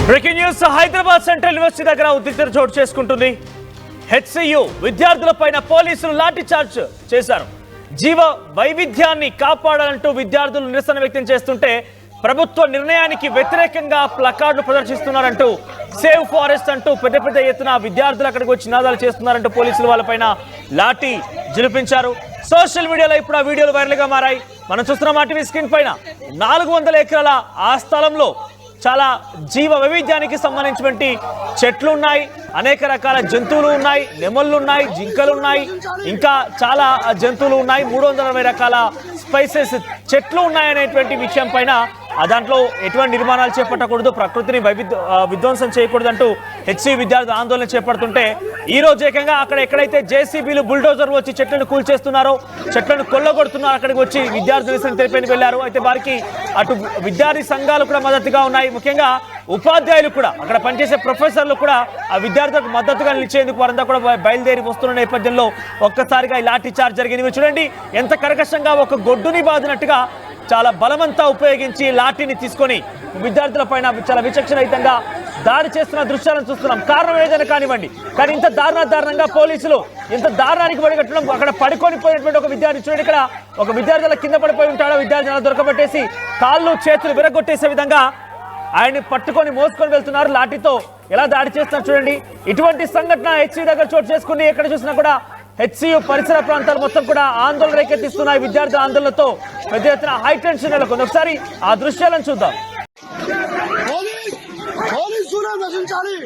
Breaking news Hyderabad central university దగ్గర ఉద్రిక్తత చోటు చేసుకుంటుంది. హెచ్సియు విద్యార్థులపైన పోలీసులు లాఠీ చార్జ్ చేశారు. జీవ వైవిధ్యాన్ని కాపాడాలంటూ విద్యార్థులు నిరసన వ్యక్తం చేస్తుంటే ప్రభుత్వ నిర్ణయానికి వ్యతిరేకంగా ప్లకార్డులు ప్రదర్శిస్తున్నారంటూ సేవ్ ఫారెస్ట్ అంటూ పెద్ద పెద్ద ఎత్తున విద్యార్థులు అక్కడికి వచ్చి నినాదాలు చేస్తున్నారంటూ పోలీసులు వాళ్ళపైన లాఠీ జిలిపించారు. సోషల్ మీడియాలో ఇప్పుడు ఆ వీడియోలు వైరల్గా మారాయి. మనం చూస్తున్న మా టీవీ స్క్రీన్ పైన 400 ఎకరాల ఆ స్థలంలో చాలా జీవ వైవిధ్యానికి సంబంధించినటువంటి చెట్లు ఉన్నాయి, అనేక రకాల జంతువులు ఉన్నాయి, నెమళ్ళు ఉన్నాయి, జింకలు ఉన్నాయి, ఇంకా చాలా జంతువులు ఉన్నాయి, 320 రకాల స్పైసెస్ చెట్లు ఉన్నాయనేటువంటి విషయం పైన దాంట్లో ఎటువంటి నిర్మాణాలు చేపట్టకూడదు, ప్రకృతిని విధ్వంసం చేయకూడదంటూ హెచ్సియు విద్యార్థులు ఆందోళన చేపడుతుంటే ఈ రోజు ఏకంగా అక్కడ ఎక్కడైతే జేసీబీలు బుల్డోజర్లు వచ్చి చెట్లను కూల్చేస్తున్నారో, చెట్లను కొల్లగొడుతున్నారో అక్కడికి వచ్చి విద్యార్థులు నిరసన తెలిపేందుకు వెళ్లారు. అయితే వారికి అటు విద్యార్థి సంఘాలు కూడా మద్దతుగా ఉన్నాయి. ముఖ్యంగా ఉపాధ్యాయులు కూడా, అక్కడ పనిచేసే ప్రొఫెసర్లు కూడా ఆ విద్యార్థులకు మద్దతుగా నిలిచేందుకు వారంతా కూడా బయలుదేరి వస్తున్న నేపథ్యంలో ఒక్కసారిగా ఈ లాఠీ చార్జ్ జరిగింది. చూడండి ఎంత కర్కశంగా ఒక గొడ్డుని బాదినట్టుగా చాలా బలమంతా ఉపయోగించి లాఠీని తీసుకొని విద్యార్థుల పైన చాలా విచక్షణరహితంగా దాడి చేస్తున్న దృశ్యాలను చూస్తున్నాం. కారణం ఏదైనా కానివ్వండి, కానీ ఇంత దారుణంగా పోలీసులు ఇంత దారుణానికి పడిగట్టడం, అక్కడ పడుకొని పోయినటువంటి ఒక విద్యార్థి చూడండి, ఇక్కడ ఒక విద్యార్థుల కింద పడిపోయి ఉంటాడో విద్యార్థిని దొరకబట్టేసి కాళ్ళు చేతులు విరగొట్టేసే విధంగా ఆయన్ని పట్టుకొని మోసుకొని వెళ్తున్నారు. లాఠీతో ఎలా దాడి చేస్తున్నారు చూడండి. ఇటువంటి సంఘటన హెచ్సియు దగ్గర చోటు చేసుకుని ఎక్కడ చూసినా కూడా హెచ్సియు పరిసర ప్రాంతాలు మొత్తం కూడా ఆందోళన రేకెత్తిస్తున్నాయి. విద్యార్థుల ఆందోళనతో పెద్ద ఎత్తున హై టెన్షన్ నెలకొంది. ఒకసారి ఆ దృశ్యాలను చూద్దాం. పోలీసులు నశించాలి.